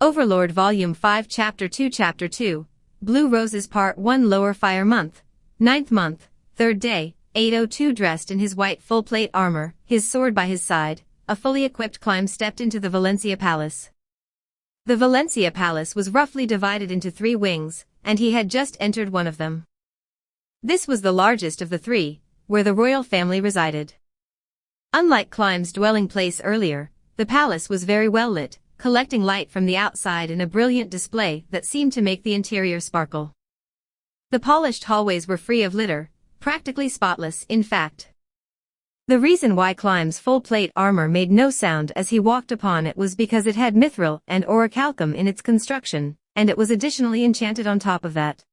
Overlord Volume 5 Chapter 2 Blue Roses Part 1 Lower Fire Month, 9th month, 3rd day, 802 Dressed in his white full-plate armor, his sword by his side, a fully equipped Climb stepped into the Valencia Palace. The Valencia Palace was roughly divided into 3 wings, and he had just entered one of them. This was the largest of the 3, where the royal family resided. Unlike Climb's dwelling place earlier, the palace was very well lit, collecting light from the outside in a brilliant display that seemed to make the interior sparkle. The polished hallways were free of litter, practically spotless in fact. The reason why Climb's full-plate armor made no sound as he walked upon it was because it had mithril and orichalcum in its construction, and it was additionally enchanted on top of that.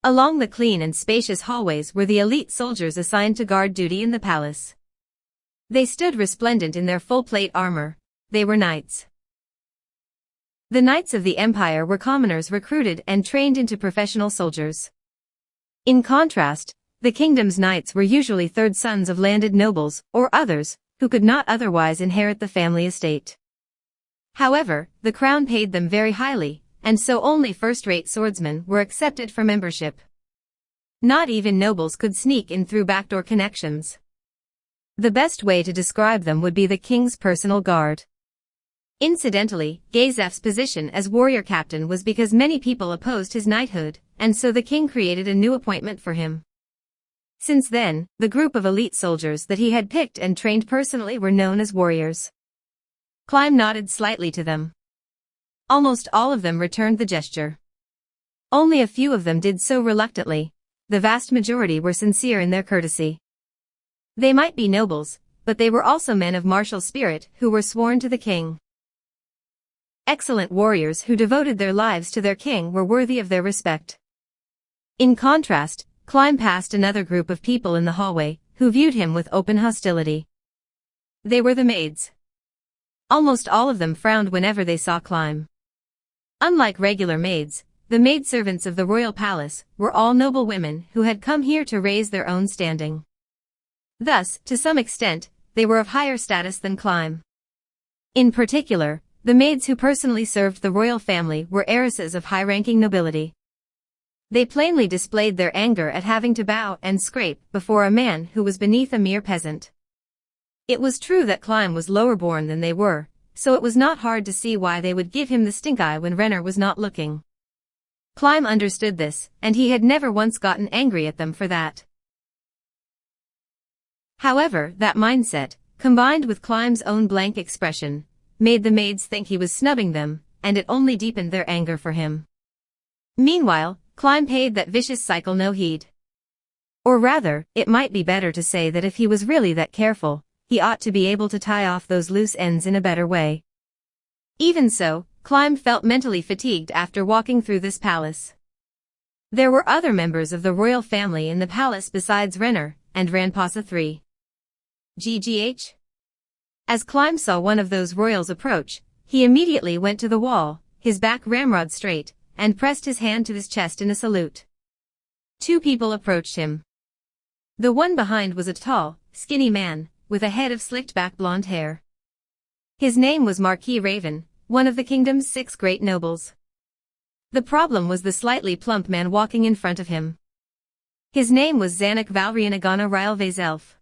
Along the clean and spacious hallways were the elite soldiers assigned to guard duty in the palace. They stood resplendent in their full-plate armor. They were knights. The Knights of the Empire were commoners recruited and trained into professional soldiers. In contrast, the kingdom's knights were usually third sons of landed nobles or others who could not otherwise inherit the family estate. However, the crown paid them very highly, and so only first-rate swordsmen were accepted for membership. Not even nobles could sneak in through backdoor connections. The best way to describe them would be the king's personal guard. Incidentally, Gazef's position as warrior captain was because many people opposed his knighthood, and so the king created a new appointment for him. Since then, the group of elite soldiers that he had picked and trained personally were known as warriors. Climb nodded slightly to them. Almost all of them returned the gesture. Only a few of them did so reluctantly. The vast majority were sincere in their courtesy. They might be nobles, but they were also men of martial spirit who were sworn to the king. Excellent warriors who devoted their lives to their king were worthy of their respect. In contrast, Climb passed another group of people in the hallway, who viewed him with open hostility. They were the maids. Almost all of them frowned whenever they saw Climb. Unlike regular maids, the maidservants of the royal palace were all noble women who had come here to raise their own standing. Thus, to some extent, they were of higher status than Climb. In particular, the maids who personally served the royal family were heiresses of high-ranking nobility. They plainly displayed their anger at having to bow and scrape before a man who was beneath a mere peasant. It was true that Climb was lower-born than they were, so it was not hard to see why they would give him the stink-eye when Renner was not looking. Climb understood this, and he had never once gotten angry at them for that. However, that mindset, combined with Climb's own blank expression, made the maids think he was snubbing them, and it only deepened their anger for him. Meanwhile, Climb paid that vicious cycle no heed. Or rather, it might be better to say that if he was really that careful, he ought to be able to tie off those loose ends in a better way. Even so, Climb felt mentally fatigued after walking through this palace. There were other members of the royal family in the palace besides Renner and Ranpasa III. GGH? As Climb saw one of those royals approach, he immediately went to the wall, his back ramrod straight, and pressed his hand to his chest in a salute. 2 people approached him. The one behind was a tall, skinny man, with a head of slicked-back blonde hair. His name was Marquis Raven, one of the kingdom's 6 great nobles. The problem was the slightly plump man walking in front of him. His name was Zanuck Valrianagana Rylvazelf.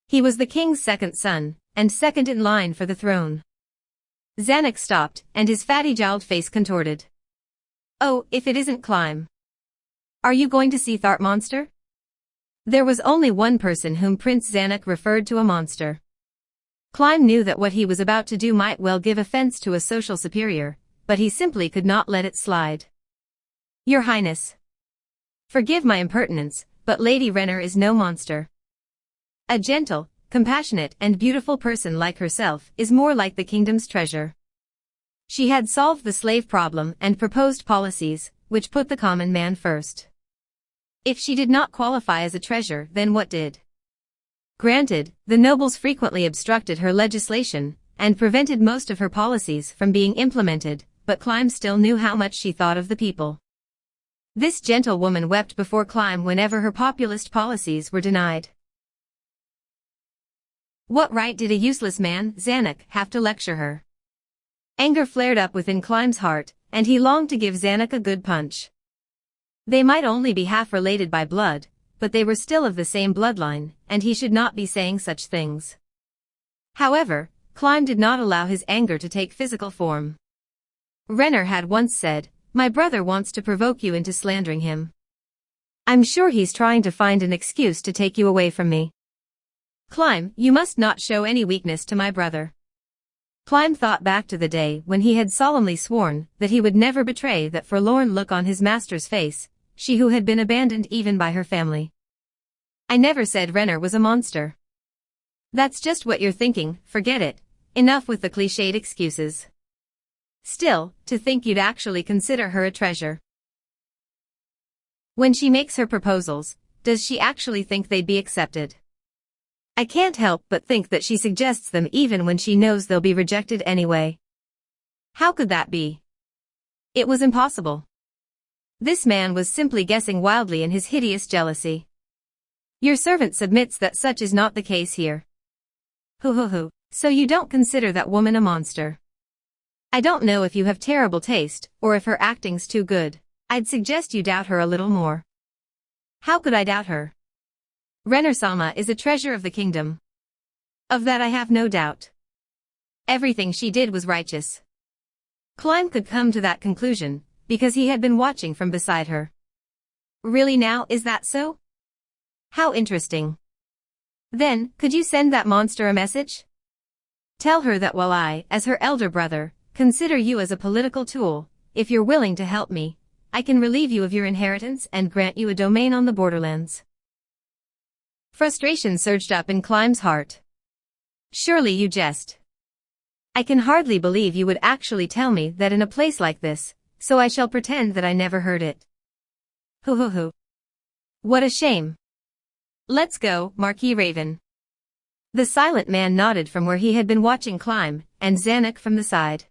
He was the king's 2nd son, and second in line for the throne. Zanuck stopped, and his fatty-jowled face contorted. "Oh, if it isn't Climb. Are you going to see Thart Monster?" There was only one person whom Prince Zanuck referred to a monster. Climb knew that what he was about to do might well give offense to a social superior, but he simply could not let it slide. "Your Highness. Forgive my impertinence, but Lady Renner is no monster. A gentle, compassionate and beautiful person like herself is more like the kingdom's treasure. She had solved the slave problem and proposed policies which put the common man first. If she did not qualify as a treasure, then what did? Granted, the nobles frequently obstructed her legislation and prevented most of her policies from being implemented, but Climb still knew how much she thought of the people. This gentlewoman wept before Climb whenever her populist policies were denied. What right did a useless man, Zanuck, have to lecture her? Anger flared up within Climb's heart, and he longed to give Zanuck a good punch. They might only be half related by blood, but they were still of the same bloodline, and he should not be saying such things. However, Climb did not allow his anger to take physical form. Renner had once said, "My brother wants to provoke you into slandering him. I'm sure he's trying to find an excuse to take you away from me. Climb, you must not show any weakness to my brother." Climb thought back to the day when he had solemnly sworn that he would never betray that forlorn look on his master's face, she who had been abandoned even by her family. "I never said Renner was a monster." "That's just what you're thinking, forget it. Enough with the cliched excuses. Still, to think you'd actually consider her a treasure. When she makes her proposals, does she actually think they'd be accepted? I can't help but think that she suggests them even when she knows they'll be rejected anyway. How could that be? It was impossible. This man was simply guessing wildly in his hideous jealousy. Your servant submits that such is not the case here. Hoo. So you don't consider that woman a monster? I don't know if you have terrible taste, or if her acting's too good. I'd suggest you doubt her a little more." "How could I doubt her? Renner-sama is a treasure of the kingdom. Of that I have no doubt. Everything she did was righteous." Climb could come to that conclusion, because he had been watching from beside her. "Really now, is that so? How interesting. Then, could you send that monster a message? Tell her that while I, as her elder brother, consider you as a political tool, if you're willing to help me, I can relieve you of your inheritance and grant you a domain on the borderlands." Frustration surged up in Climb's heart. "Surely you jest. I can hardly believe you would actually tell me that in a place like this, so I shall pretend that I never heard it. Hoo. What a shame. Let's go, Marquis Raven." The silent man nodded from where he had been watching Climb, and Zanuck from the side.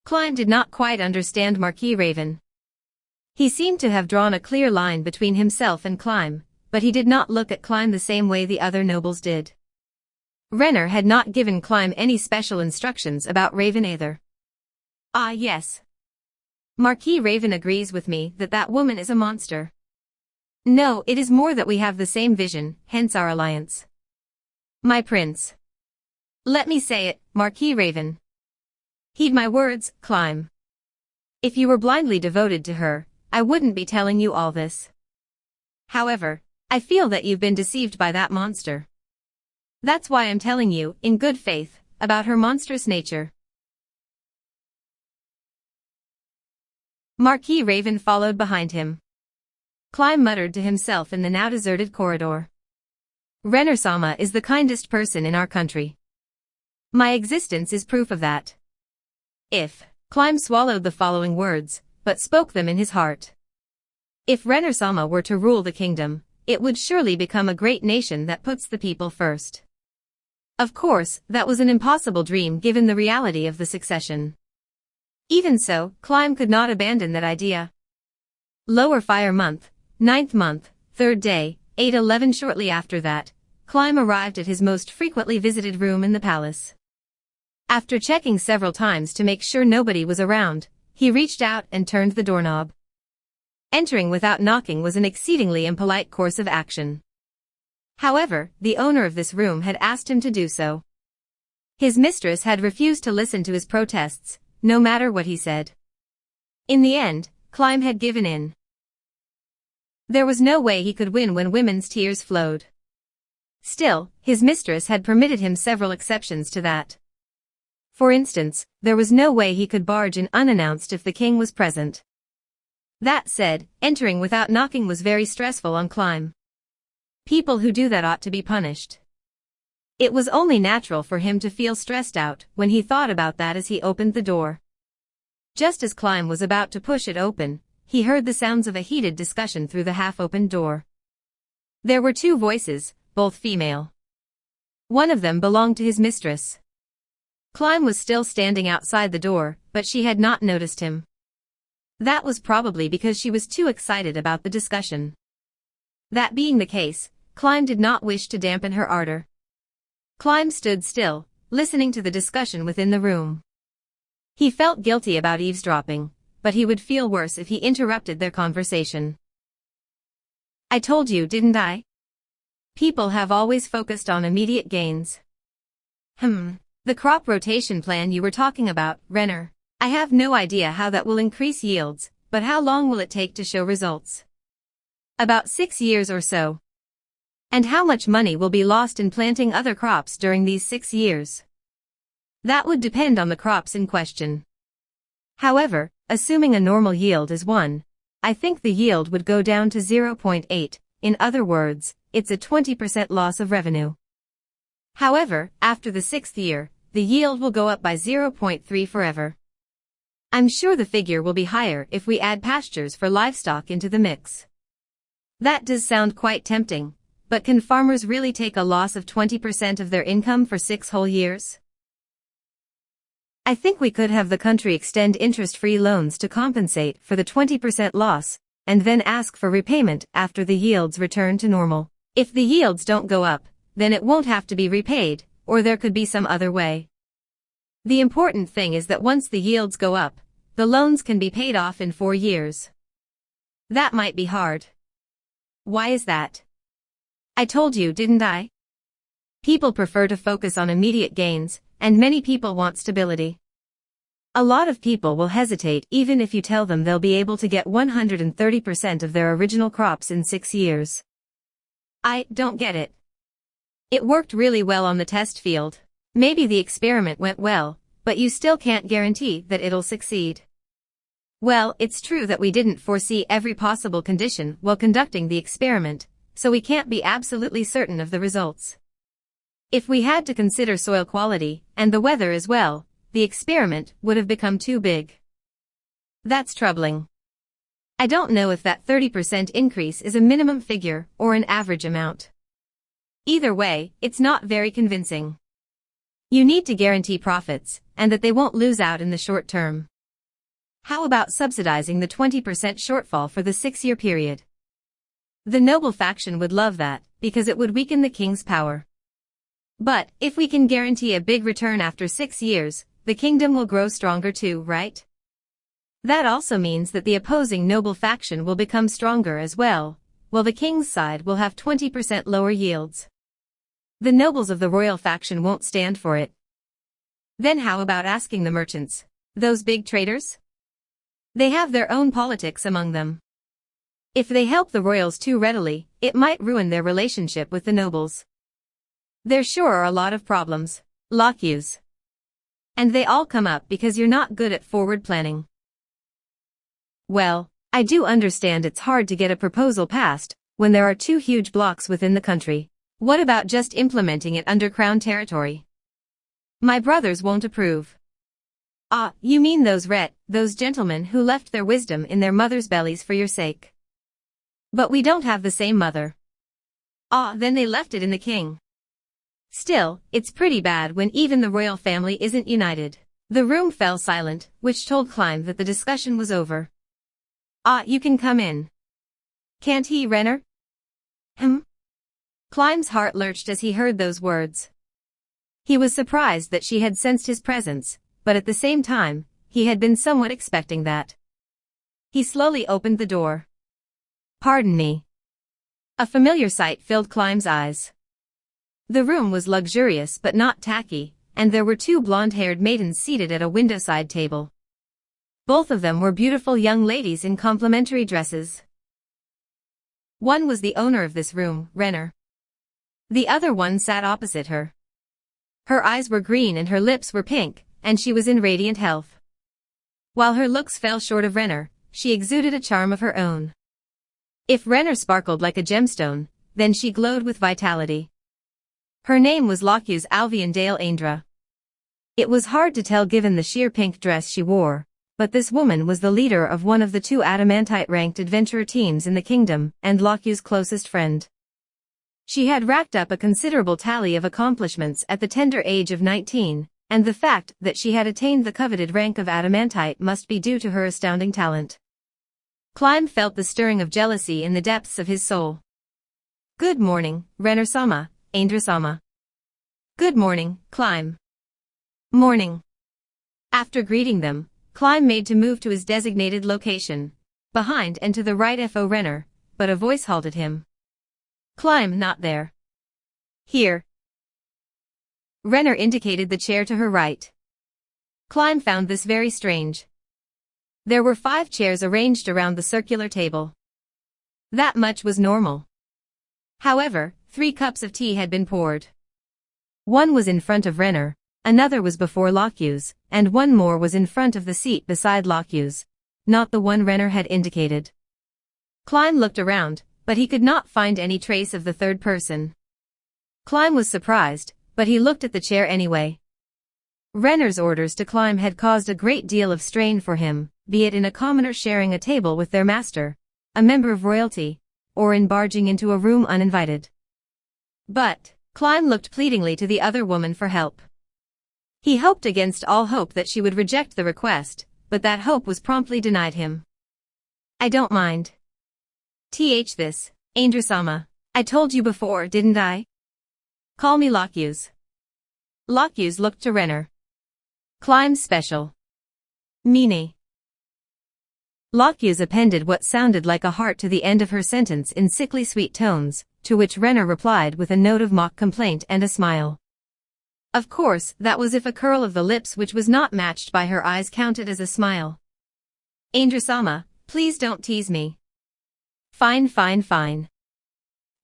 Climb did not quite understand Marquis Raven. He seemed to have drawn a clear line between himself and Climb, but he did not look at Climb the same way the other nobles did. Renner had not given Climb any special instructions about Raven either. "Ah yes. Marquis Raven agrees with me that that woman is a monster. No, it is more that we have the same vision, hence our alliance. My prince. Let me say it, Marquis Raven. Heed my words, Climb. If you were blindly devoted to her, I wouldn't be telling you all this. However, I feel that you've been deceived by that monster. That's why I'm telling you, in good faith, about her monstrous nature." Marquis Raven followed behind him. Climb muttered to himself in the now deserted corridor. "Renner-sama is the kindest person in our country. My existence is proof of that." Climb swallowed the following words, but spoke them in his heart. If Renner-sama were to rule the kingdom, it would surely become a great nation that puts the people first. Of course, that was an impossible dream given the reality of the succession. Even so, Climb could not abandon that idea. Lower Fire Month, 9th month, 3rd day, 8:11. Shortly after that, Climb arrived at his most frequently visited room in the palace. After checking several times to make sure nobody was around, he reached out and turned the doorknob. Entering without knocking was an exceedingly impolite course of action. However, the owner of this room had asked him to do so. His mistress had refused to listen to his protests, no matter what he said. In the end, Climb had given in. There was no way he could win when women's tears flowed. Still, his mistress had permitted him several exceptions to that. For instance, there was no way he could barge in unannounced if the king was present. That said, entering without knocking was very stressful on Climb. People who do that ought to be punished. It was only natural for him to feel stressed out when he thought about that as he opened the door. Just as Climb was about to push it open, he heard the sounds of a heated discussion through the half-opened door. There were two voices, both female. One of them belonged to his mistress. Climb was still standing outside the door, but she had not noticed him. That was probably because she was too excited about the discussion. That being the case, Climb did not wish to dampen her ardor. Climb stood still, listening to the discussion within the room. He felt guilty about eavesdropping, but he would feel worse if he interrupted their conversation. I told you, didn't I? People have always focused on immediate gains. The crop rotation plan you were talking about, Renner. I have no idea how that will increase yields, but how long will it take to show results? About 6 years or so. And how much money will be lost in planting other crops during these 6 years? That would depend on the crops in question. However, assuming a normal yield is 1, I think the yield would go down to 0.8, in other words, it's a 20% loss of revenue. However, after the 6th year, the yield will go up by 0.3 forever. I'm sure the figure will be higher if we add pastures for livestock into the mix. That does sound quite tempting, but can farmers really take a loss of 20% of their income for 6 whole years? I think we could have the country extend interest-free loans to compensate for the 20% loss, and then ask for repayment after the yields return to normal. If the yields don't go up, then it won't have to be repaid, or there could be some other way. The important thing is that once the yields go up, the loans can be paid off in 4 years. That might be hard. Why is that? I told you, didn't I? People prefer to focus on immediate gains, and many people want stability. A lot of people will hesitate even if you tell them they'll be able to get 130% of their original crops in 6 years. I don't get it. It worked really well on the test field. Maybe the experiment went well, but you still can't guarantee that it'll succeed. Well, it's true that we didn't foresee every possible condition while conducting the experiment, so we can't be absolutely certain of the results. If we had to consider soil quality, and the weather as well, the experiment would have become too big. That's troubling. I don't know if that 30% increase is a minimum figure or an average amount. Either way, it's not very convincing. You need to guarantee profits, and that they won't lose out in the short term. How about subsidizing the 20% shortfall for the 6-year period? The noble faction would love that, because it would weaken the king's power. But, if we can guarantee a big return after 6 years, the kingdom will grow stronger too, right? That also means that the opposing noble faction will become stronger as well, while the king's side will have 20% lower yields. The nobles of the royal faction won't stand for it. Then how about asking the merchants? Those big traders? They have their own politics among them. If they help the royals too readily, it might ruin their relationship with the nobles. There sure are a lot of problems, Locke's. And they all come up because you're not good at forward planning. Well, I do understand it's hard to get a proposal passed when there are 2 huge blocks within the country. What about just implementing it under Crown territory? My brothers won't approve. Ah, you mean those gentlemen who left their wisdom in their mothers' bellies for your sake. But we don't have the same mother. Ah, then they left it in the king. Still, it's pretty bad when even the royal family isn't united. The room fell silent, which told Climb that the discussion was over. Ah, you can come in. Can't he, Renner? Climb's heart lurched as he heard those words. He was surprised that she had sensed his presence, but at the same time, he had been somewhat expecting that. He slowly opened the door. Pardon me. A familiar sight filled Climb's eyes. The room was luxurious but not tacky, and there were 2 blonde-haired maidens seated at a window-side table. Both of them were beautiful young ladies in complimentary dresses. One was the owner of this room, Renner. The other one sat opposite her. Her eyes were green and her lips were pink, and she was in radiant health. While her looks fell short of Renner, she exuded a charm of her own. If Renner sparkled like a gemstone, then she glowed with vitality. Her name was Locke's Alvian Dale Aindra. It was hard to tell given the sheer pink dress she wore, but this woman was the leader of one of the 2 adamantite-ranked adventurer teams in the kingdom, and Locke's closest friend. She had racked up a considerable tally of accomplishments at the tender age of 19, and the fact that she had attained the coveted rank of adamantite must be due to her astounding talent. Climb felt the stirring of jealousy in the depths of his soul. Good morning, Renner-sama, Aindra-sama. Good morning, Climb. Morning. After greeting them, Climb made to move to his designated location, behind and to the right of Renner, but a voice halted him. Climb, not there. Here. Renner indicated the chair to her right. Climb found this very strange. There were 5 chairs arranged around the circular table. That much was normal. However, 3 cups of tea had been poured. One was in front of Renner, another was before Lockye's, and one more was in front of the seat beside Lockye's, not the one Renner had indicated. Climb looked around, but he could not find any trace of the third person. Climb was surprised, but he looked at the chair anyway. Renner's orders to Climb had caused a great deal of strain for him, be it in a commoner sharing a table with their master, a member of royalty, or in barging into a room uninvited. But Climb looked pleadingly to the other woman for help. He hoped against all hope that she would reject the request, but that hope was promptly denied him. I don't mind. This, Andrew-sama. I told you before, didn't I? Call me Lockye's. Lockye's looked to Renner. Climb's special. Meanie. Lockye's appended what sounded like a heart to the end of her sentence in sickly sweet tones, to which Renner replied with a note of mock complaint and a smile. Of course, that was if a curl of the lips which was not matched by her eyes counted as a smile. Andrew-sama, please don't tease me. Fine.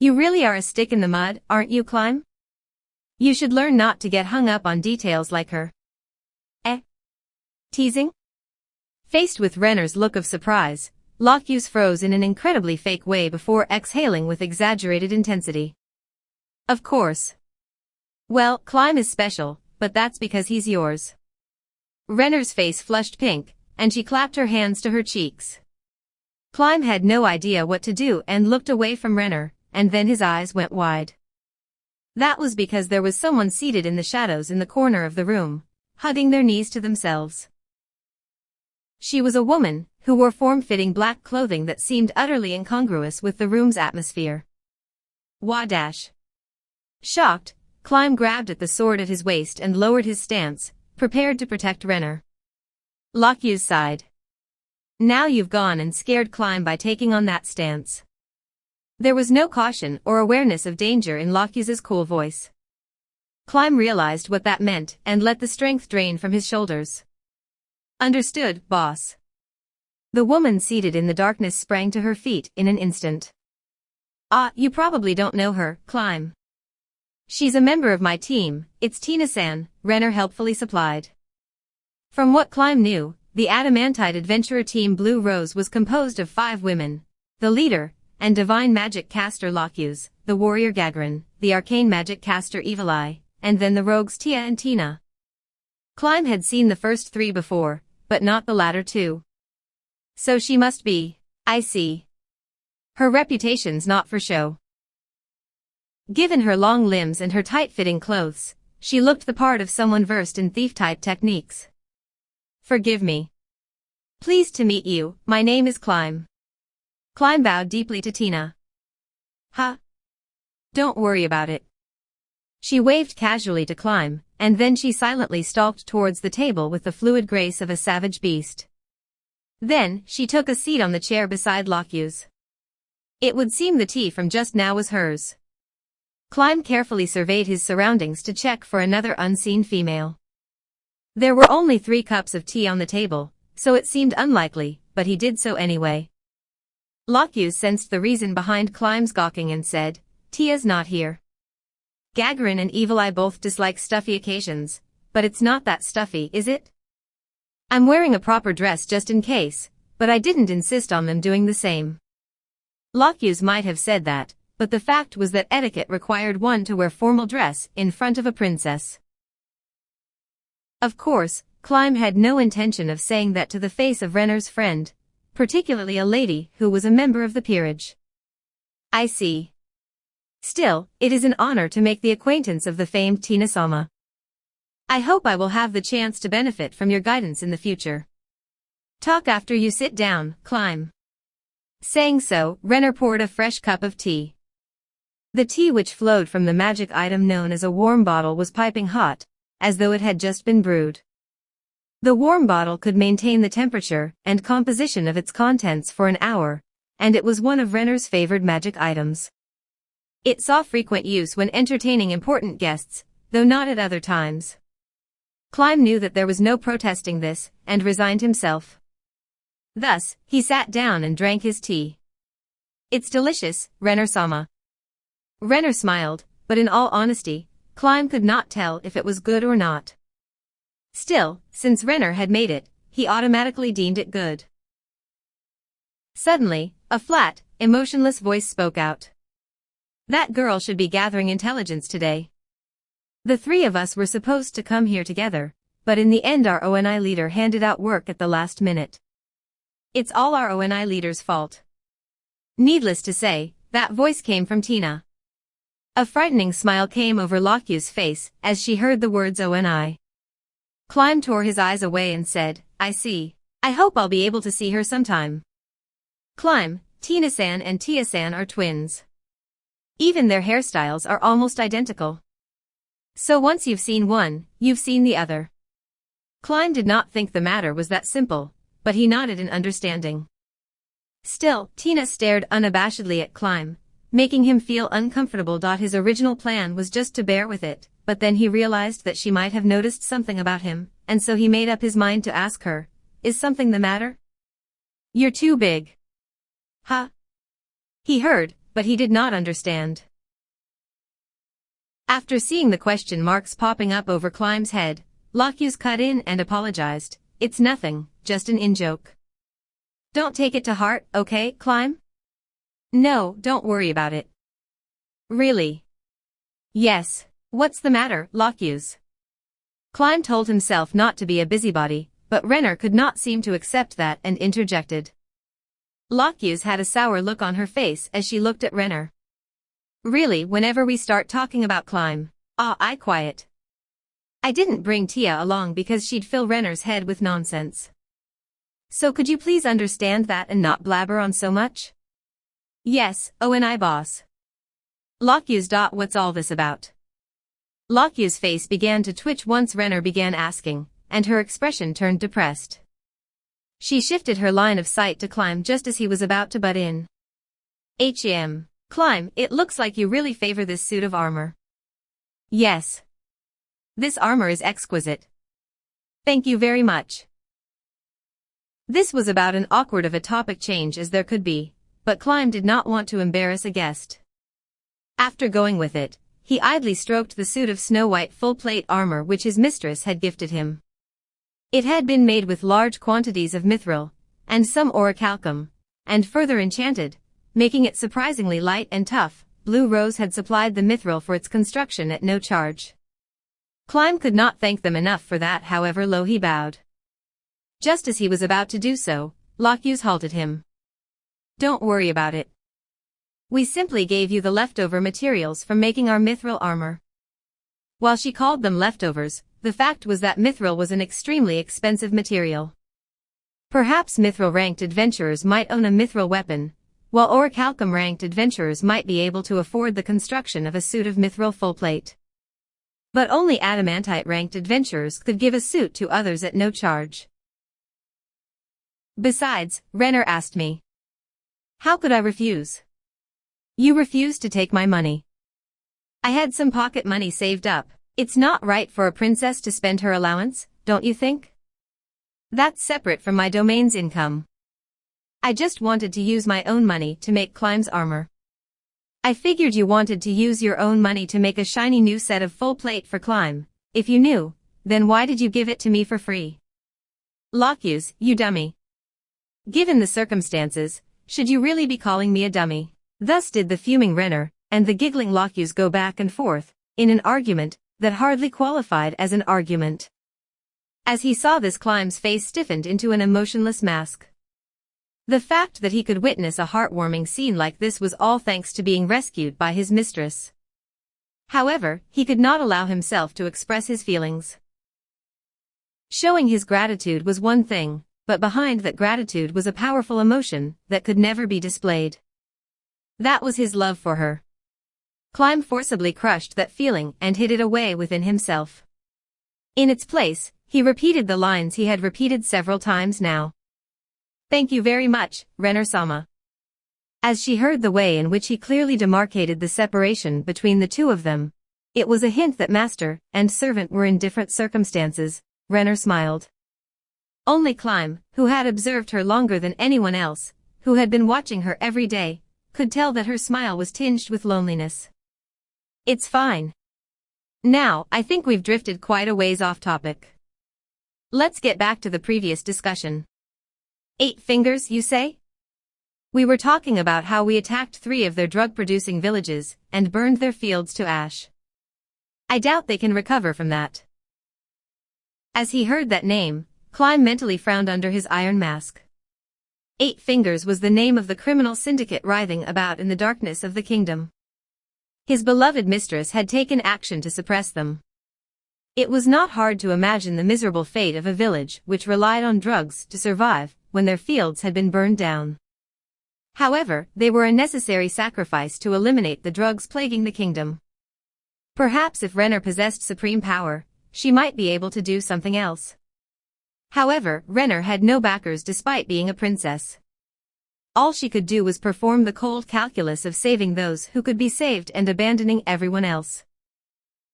You really are a stick in the mud, aren't you, Climb? You should learn not to get hung up on details like her. Teasing? Faced with Renner's look of surprise, Lockye's froze in an incredibly fake way before exhaling with exaggerated intensity. Of course. Well, Climb is special, but that's because he's yours. Renner's face flushed pink, and she clapped her hands to her cheeks. Climb had no idea what to do and looked away from Renner, and then his eyes went wide. That was because there was someone seated in the shadows in the corner of the room, hugging their knees to themselves. She was a woman, who wore form-fitting black clothing that seemed utterly incongruous with the room's atmosphere. Wadash. Shocked, Climb grabbed at the sword at his waist and lowered his stance, prepared to protect Renner. Lockye's sighed. Now you've gone and scared Climb by taking on that stance. There was no caution or awareness of danger in Lockye's cool voice. Climb realized what that meant and let the strength drain from his shoulders. Understood, boss. The woman seated in the darkness sprang to her feet in an instant. You probably don't know her, Climb. She's a member of my team, it's Tina-san, Renner helpfully supplied. From what Climb knew, the adamantite adventurer team Blue Rose was composed of 5 women, the leader, and divine magic caster Lockye's, the warrior Gagarin, the arcane magic caster Evil Eye, and then the rogues Tia and Tina. Climb had seen the first 3 before, but not the latter 2. So she must be, I see. Her reputation's not for show. Given her long limbs and her tight-fitting clothes, she looked the part of someone versed in thief-type techniques. Forgive me. Pleased to meet you, my name is Climb. Climb bowed deeply to Tina. Don't worry about it. She waved casually to Climb, and then she silently stalked towards the table with the fluid grace of a savage beast. Then, she took a seat on the chair beside Lockye's. It would seem the tea from just now was hers. Climb carefully surveyed his surroundings to check for another unseen female. There were only 3 cups of tea on the table, so it seemed unlikely, but he did so anyway. Lockye's sensed the reason behind Climb's gawking and said, Tia's not here. Gagarin and Evil Eye both dislike stuffy occasions, but it's not that stuffy, is it? I'm wearing a proper dress just in case, but I didn't insist on them doing the same. Lockye's might have said that, but the fact was that etiquette required one to wear formal dress in front of a princess. Of course, Climb had no intention of saying that to the face of Renner's friend, particularly a lady who was a member of the peerage. I see. Still, it is an honor to make the acquaintance of the famed Tina-sama. I hope I will have the chance to benefit from your guidance in the future. Talk after you sit down, Climb. Saying so, Renner poured a fresh cup of tea. The tea which flowed from the magic item known as a warm bottle was piping hot, as though it had just been brewed. The warm bottle could maintain the temperature and composition of its contents for an hour, and it was one of Renner's favored magic items. It saw frequent use when entertaining important guests, though not at other times. Climb knew that there was no protesting this, and resigned himself. Thus, he sat down and drank his tea. "It's delicious, Renner-sama." Renner smiled, but in all honesty, Climb could not tell if it was good or not. Still, since Renner had made it, he automatically deemed it good. Suddenly, a flat, emotionless voice spoke out. "That girl should be gathering intelligence today. The three of us were supposed to come here together, but in the end our ONI leader handed out work at the last minute. It's all our ONI leader's fault." Needless to say, that voice came from Tina. A frightening smile came over Lokyu's face as she heard the words ONI. Climb tore his eyes away and said, "I see. I hope I'll be able to see her sometime." Climb, Tina-san and Tia-san are twins. Even their hairstyles are almost identical. So once you've seen one, you've seen the other. Climb did not think the matter was that simple, but he nodded in understanding. Still, Tina stared unabashedly at Climb, making him feel uncomfortable. His original plan was just to bear with it, but then he realized that she might have noticed something about him, and so he made up his mind to ask her, "Is something the matter?" "You're too big." "Huh?" He heard, but he did not understand. After seeing the question marks popping up over Climb's head, Lokyus cut in and apologized. "It's nothing, just an in-joke. Don't take it to heart, okay, Climb?" "No, don't worry about it." "Really?" "Yes. What's the matter, Lokyus?" Climb told himself not to be a busybody, but Renner could not seem to accept that and interjected. Lokyus had a sour look on her face as she looked at Renner. "Really, whenever we start talking about Climb, I quiet. I didn't bring Tia along because she'd fill Renner's head with nonsense. So could you please understand that and not blabber on so much?" "Yes, ONI boss." Lokyus. "What's all this about?" Lokyu's face began to twitch once Renner began asking, and her expression turned depressed. She shifted her line of sight to Climb just as he was about to butt in. Climb, it looks like you really favor this suit of armor." "Yes. This armor is exquisite. Thank you very much." This was about as awkward of a topic change as there could be, but Climb did not want to embarrass a guest. After going with it, he idly stroked the suit of snow-white full-plate armor which his mistress had gifted him. It had been made with large quantities of mithril, and some orichalcum, and further enchanted, making it surprisingly light and tough. Blue Rose had supplied the mithril for its construction at no charge. Climb could not thank them enough for that, however low he bowed. Just as he was about to do so, Lokyus halted him. "Don't worry about it. We simply gave you the leftover materials from making our mithril armor." While she called them leftovers, the fact was that mithril was an extremely expensive material. Perhaps mithril-ranked adventurers might own a mithril weapon, while orichalcum-ranked adventurers might be able to afford the construction of a suit of mithril full plate. But only adamantite-ranked adventurers could give a suit to others at no charge. Besides, Renner asked me. How could I refuse? You refused to take my money. I had some pocket money saved up. It's not right for a princess to spend her allowance, don't you think? That's separate from my domain's income. I just wanted to use my own money to make Climb's armor. I figured you wanted to use your own money to make a shiny new set of full plate for Climb. If you knew, then why did you give it to me for free? Lokyus, you dummy. Given the circumstances, should you really be calling me a dummy? Thus did the fuming Renner and the giggling Lokyus go back and forth, in an argument that hardly qualified as an argument. As he saw this, Climb's face stiffened into an emotionless mask. The fact that he could witness a heartwarming scene like this was all thanks to being rescued by his mistress. However, he could not allow himself to express his feelings. Showing his gratitude was one thing, but behind that gratitude was a powerful emotion that could never be displayed. That was his love for her. Climb forcibly crushed that feeling and hid it away within himself. In its place, He repeated the lines he had repeated several times now. "Thank you very much, Renner-sama." As she heard the way in which he clearly demarcated the separation between the two of them, it was a hint that master and servant were in different circumstances. Renner smiled. Only Climb, who had observed her longer than anyone else, who had been watching her every day, could tell that her smile was tinged with loneliness. "It's fine. Now, I think we've drifted quite a ways off topic. Let's get back to the previous discussion. 8 fingers, you say? We were talking about how we attacked 3 of their drug-producing villages and burned their fields to ash. I doubt they can recover from that." As he heard that name, Climb mentally frowned under his iron mask. 8 Fingers was the name of the criminal syndicate writhing about in the darkness of the kingdom. His beloved mistress had taken action to suppress them. It was not hard to imagine the miserable fate of a village which relied on drugs to survive when their fields had been burned down. However, they were a necessary sacrifice to eliminate the drugs plaguing the kingdom. Perhaps if Renner possessed supreme power, she might be able to do something else. However, Renner had no backers despite being a princess. All she could do was perform the cold calculus of saving those who could be saved and abandoning everyone else.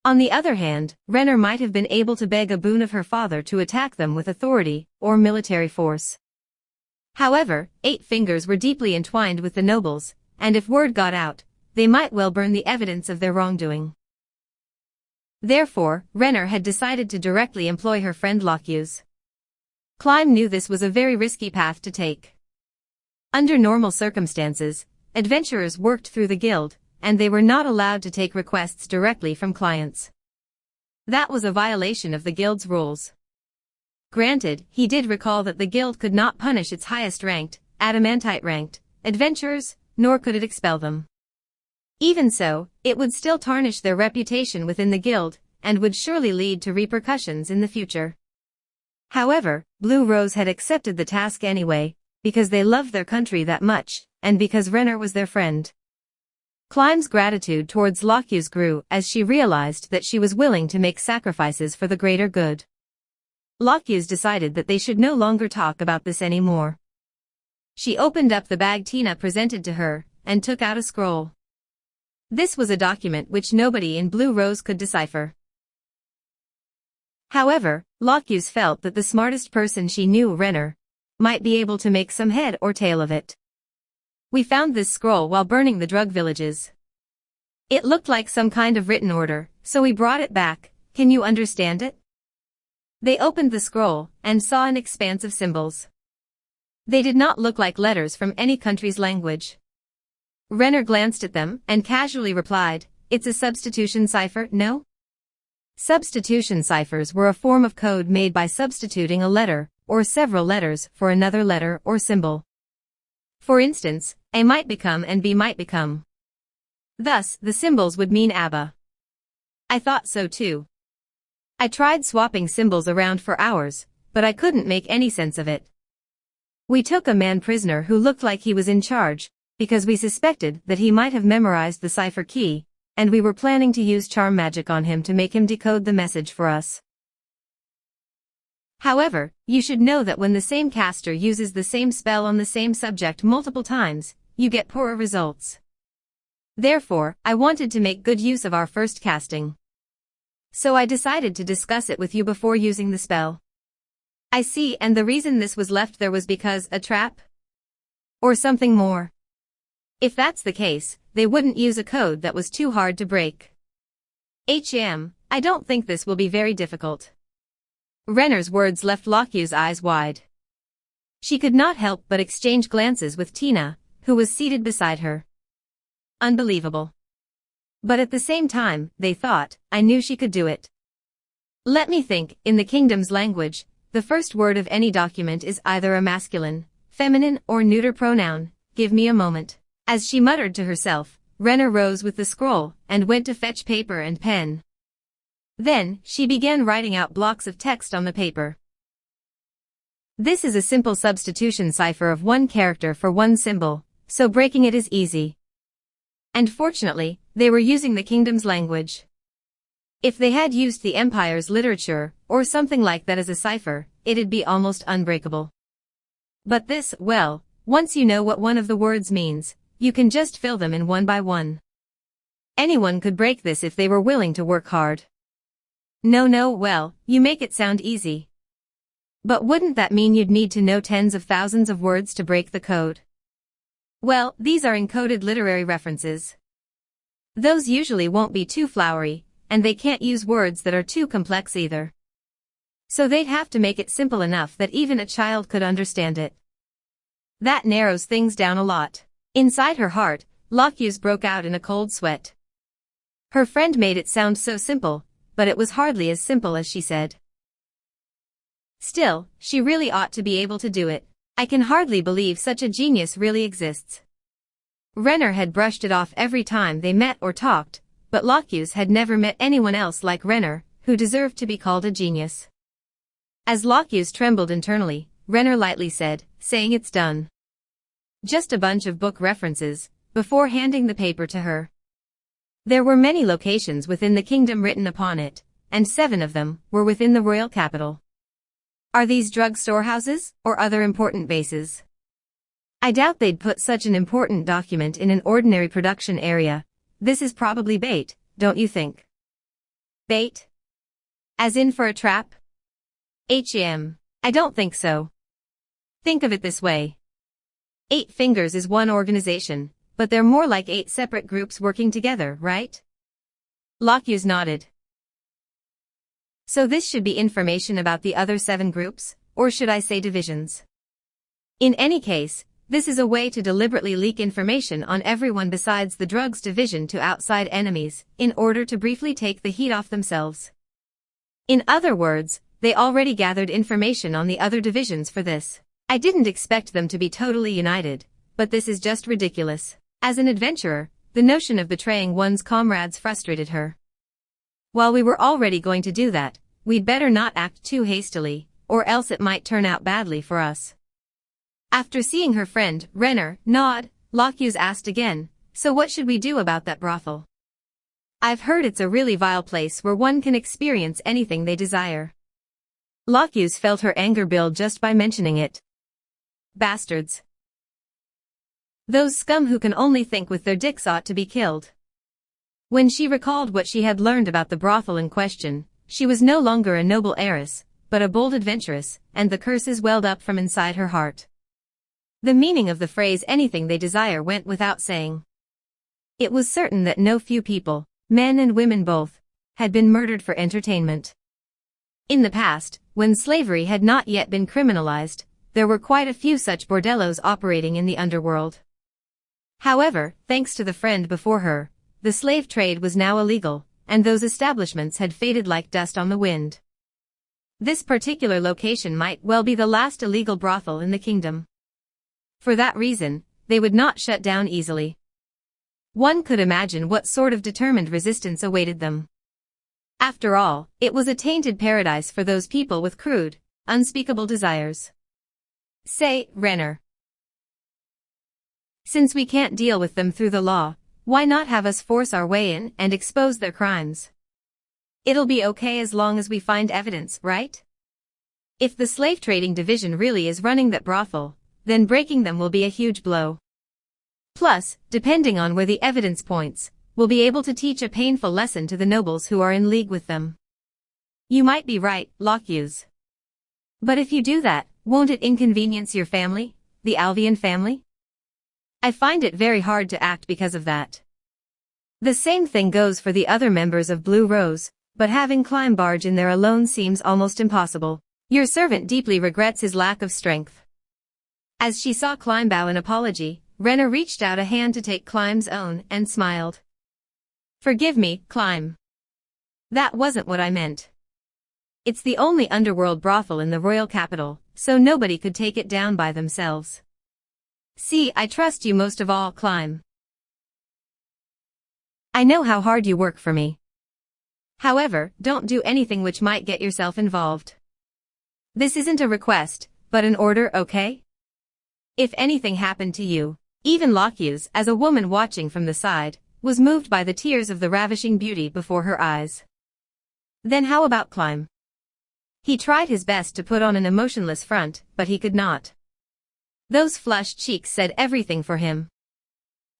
On the other hand, Renner might have been able to beg a boon of her father to attack them with authority or military force. However, 8 Fingers were deeply entwined with the nobles, and if word got out, they might well burn the evidence of their wrongdoing. Therefore, Renner had decided to directly employ her friend Lockuse. Climb knew this was a very risky path to take. Under normal circumstances, adventurers worked through the guild, and they were not allowed to take requests directly from clients. That was a violation of the guild's rules. Granted, he did recall that the guild could not punish its highest-ranked, adamantite-ranked, adventurers, nor could it expel them. Even so, it would still tarnish their reputation within the guild, and would surely lead to repercussions in the future. However, Blue Rose had accepted the task anyway, because they loved their country that much, and because Renner was their friend. Climb's gratitude towards Lockuse grew as she realized that she was willing to make sacrifices for the greater good. Lockuse decided that they should no longer talk about this anymore. She opened up the bag Tina presented to her, and took out a scroll. This was a document which nobody in Blue Rose could decipher. However, Lockuse felt that the smartest person she knew, Renner, might be able to make some head or tail of it. "We found this scroll while burning the drug villages. It looked like some kind of written order, so we brought it back. Can you understand it?" They opened the scroll and saw an expanse of symbols. They did not look like letters from any country's language. Renner glanced at them and casually replied, "It's a substitution cipher, no?" Substitution ciphers were a form of code made by substituting a letter or several letters for another letter or symbol. For instance, A might become and B might become. Thus, the symbols would mean ABBA. I thought so too. I tried swapping symbols around for hours, but I couldn't make any sense of it. We took a man prisoner who looked like he was in charge, because we suspected that he might have memorized the cipher key, and we were planning to use charm magic on him to make him decode the message for us. However, you should know that when the same caster uses the same spell on the same subject multiple times, you get poorer results. Therefore, I wanted to make good use of our first casting. So I decided to discuss it with you before using the spell. I see, and the reason this was left there was because a trap? Or something more? If that's the case, they wouldn't use a code that was too hard to break. I don't think this will be very difficult. Renner's words left Lockue's eyes wide. She could not help but exchange glances with Tina, who was seated beside her. Unbelievable. But at the same time, they thought, I knew she could do it. Let me think, in the kingdom's language, the first word of any document is either a masculine, feminine, or neuter pronoun. Give me a moment. As she muttered to herself, Renner rose with the scroll and went to fetch paper and pen. Then, she began writing out blocks of text on the paper. This is a simple substitution cipher of one character for one symbol, so breaking it is easy. And fortunately, they were using the kingdom's language. If they had used the Empire's literature, or something like that as a cipher, it'd be almost unbreakable. But this, well, once you know what one of the words means, you can just fill them in one by one. Anyone could break this if they were willing to work hard. No, well, you make it sound easy. But wouldn't that mean you'd need to know tens of thousands of words to break the code? Well, these are encoded literary references. Those usually won't be too flowery, and they can't use words that are too complex either. So they'd have to make it simple enough that even a child could understand it. That narrows things down a lot. Inside her heart, Lockhews broke out in a cold sweat. Her friend made it sound so simple, but it was hardly as simple as she said. Still, she really ought to be able to do it. I can hardly believe such a genius really exists. Renner had brushed it off every time they met or talked, but Lockhews had never met anyone else like Renner, who deserved to be called a genius. As Lockhews trembled internally, Renner lightly said, saying it's done. Just a bunch of book references, before handing the paper to her. There were many locations within the kingdom written upon it, and 7 of them were within the royal capital. Are these drug storehouses, or other important bases? I doubt they'd put such an important document in an ordinary production area. This is probably bait, don't you think? Bait? As in for a trap? I don't think so. Think of it this way. 8 Fingers is one organization, but they're more like 8 separate groups working together, right? Lockhews nodded. So this should be information about the other 7 groups, or should I say divisions? In any case, this is a way to deliberately leak information on everyone besides the drugs division to outside enemies, in order to briefly take the heat off themselves. In other words, they already gathered information on the other divisions for this. I didn't expect them to be totally united, but this is just ridiculous. As an adventurer, the notion of betraying one's comrades frustrated her. While we were already going to do that, we'd better not act too hastily, or else it might turn out badly for us. After seeing her friend, Renner, nod, Lockhews asked again, so what should we do about that brothel? I've heard it's a really vile place where one can experience anything they desire. Lockhews felt her anger build just by mentioning it. Bastards. Those scum who can only think with their dicks ought to be killed. When she recalled what she had learned about the brothel in question, she was no longer a noble heiress, but a bold adventuress, and the curses welled up from inside her heart. The meaning of the phrase anything they desire went without saying. It was certain that no few people, men and women both, had been murdered for entertainment. In the past, when slavery had not yet been criminalized, there were quite a few such bordellos operating in the underworld. However, thanks to the friend before her, the slave trade was now illegal, and those establishments had faded like dust on the wind. This particular location might well be the last illegal brothel in the kingdom. For that reason, they would not shut down easily. One could imagine what sort of determined resistance awaited them. After all, it was a tainted paradise for those people with crude, unspeakable desires. Say, Renner. Since we can't deal with them through the law, why not have us force our way in and expose their crimes? It'll be okay as long as we find evidence, right? If the slave trading division really is running that brothel, then breaking them will be a huge blow. Plus, depending on where the evidence points, we'll be able to teach a painful lesson to the nobles who are in league with them. You might be right, Lockhews. But if you do that, won't it inconvenience your family, the Alvian family? I find it very hard to act because of that. The same thing goes for the other members of Blue Rose, but having Climb barge in there alone seems almost impossible. Your servant deeply regrets his lack of strength. As she saw Climb bow in apology, Renner reached out a hand to take Climb's own and smiled. Forgive me, Climb. That wasn't what I meant. It's the only underworld brothel in the royal capital, so nobody could take it down by themselves. See, I trust you most of all, Climb. I know how hard you work for me. However, don't do anything which might get yourself involved. This isn't a request, but an order, okay? If anything happened to you, even Lockhews, as a woman watching from the side, was moved by the tears of the ravishing beauty before her eyes. Then how about Climb? He tried his best to put on an emotionless front, but he could not. Those flushed cheeks said everything for him.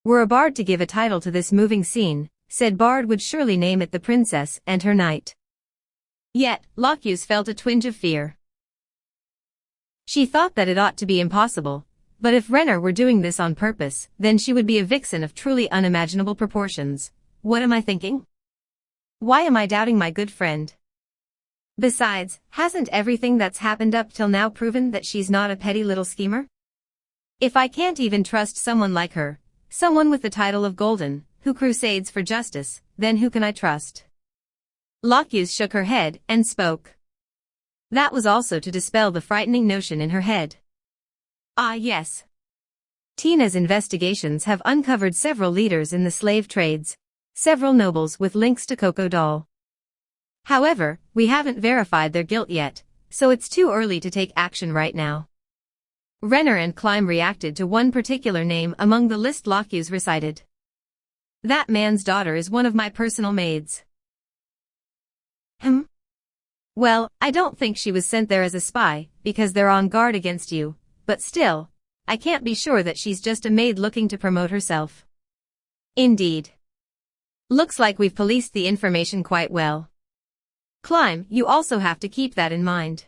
Were a bard to give a title to this moving scene, said bard would surely name it The Princess and Her Knight. Yet, Locuse felt a twinge of fear. She thought that it ought to be impossible, but if Renner were doing this on purpose, then she would be a vixen of truly unimaginable proportions. What am I thinking? Why am I doubting my good friend? Besides, hasn't everything that's happened up till now proven that she's not a petty little schemer? If I can't even trust someone like her, someone with the title of Golden, who crusades for justice, then who can I trust? Locuse shook her head and spoke. That was also to dispel the frightening notion in her head. Ah yes. Tina's investigations have uncovered several leaders in the slave trades, several nobles with links to Coco Doll. However, we haven't verified their guilt yet, so it's too early to take action right now. Renner and Climb reacted to one particular name among the list Locuse recited. That man's daughter is one of my personal maids. Well, I don't think she was sent there as a spy, because they're on guard against you, but still, I can't be sure that she's just a maid looking to promote herself. Indeed. Looks like we've policed the information quite well. Climb, you also have to keep that in mind.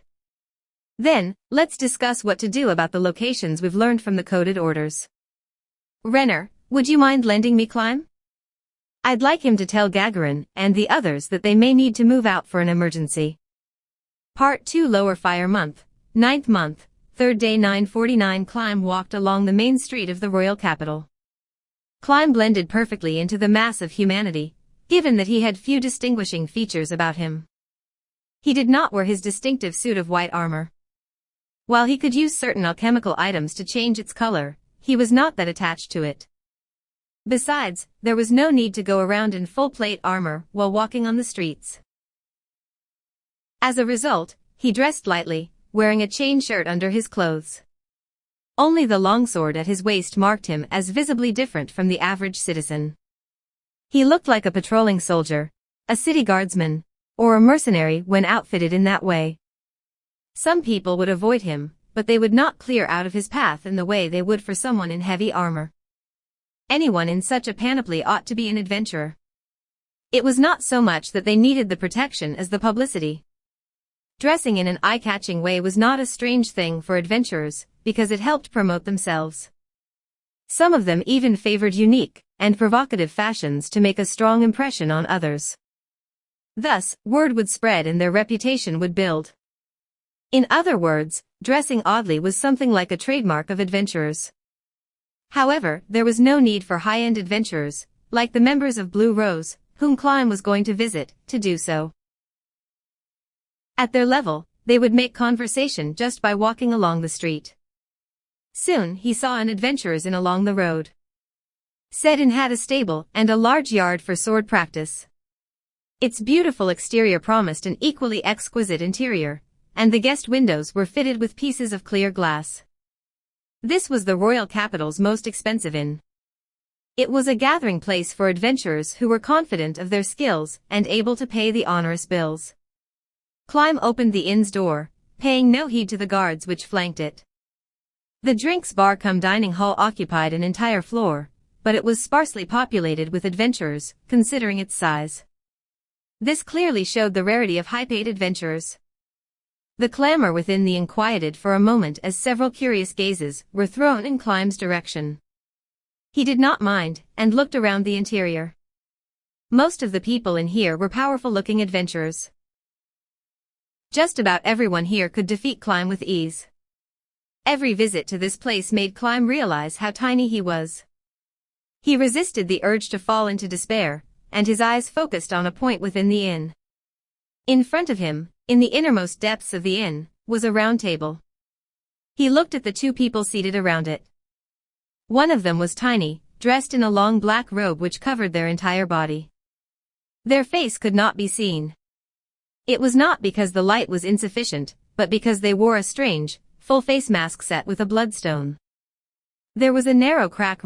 Then, let's discuss what to do about the locations we've learned from the coded orders. Renner, would you mind lending me Climb? I'd like him to tell Gagarin and the others that they may need to move out for an emergency. Part 2 Lower Fire Month, 9th month, 3rd day 9:49. Climb walked along the main street of the royal capital. Climb blended perfectly into the mass of humanity, given that he had few distinguishing features about him. He did not wear his distinctive suit of white armor. While he could use certain alchemical items to change its color, he was not that attached to it. Besides, there was no need to go around in full plate armor while walking on the streets. As a result, he dressed lightly, wearing a chain shirt under his clothes. Only the longsword at his waist marked him as visibly different from the average citizen. He looked like a patrolling soldier, a city guardsman, or a mercenary when outfitted in that way. Some people would avoid him, but they would not clear out of his path in the way they would for someone in heavy armor. Anyone in such a panoply ought to be an adventurer. It was not so much that they needed the protection as the publicity. Dressing in an eye-catching way was not a strange thing for adventurers, because it helped promote themselves. Some of them even favored unique and provocative fashions to make a strong impression on others. Thus, word would spread and their reputation would build. In other words, dressing oddly was something like a trademark of adventurers. However, there was no need for high-end adventurers, like the members of Blue Rose, whom Climb was going to visit, to do so. At their level, they would make conversation just by walking along the street. Soon he saw an adventurer's inn along the road. Said inn had a stable and a large yard for sword practice. Its beautiful exterior promised an equally exquisite interior, and the guest windows were fitted with pieces of clear glass. This was the royal capital's most expensive inn. It was a gathering place for adventurers who were confident of their skills and able to pay the onerous bills. Climb opened the inn's door, paying no heed to the guards which flanked it. The drinks bar cum dining hall occupied an entire floor, but it was sparsely populated with adventurers, considering its size. This clearly showed the rarity of high-paid adventurers. The clamor within the inn quieted for a moment as several curious gazes were thrown in Climb's direction. He did not mind, and looked around the interior. Most of the people in here were powerful-looking adventurers. Just about everyone here could defeat Climb with ease. Every visit to this place made Climb realize how tiny he was. He resisted the urge to fall into despair, and his eyes focused on a point within the inn. In front of him, in the innermost depths of the inn, was a round table. He looked at the two people seated around it. One of them was tiny, dressed in a long black robe which covered their entire body. Their face could not be seen. It was not because the light was insufficient, but because they wore a strange, full face mask set with a bloodstone. There was a narrow crack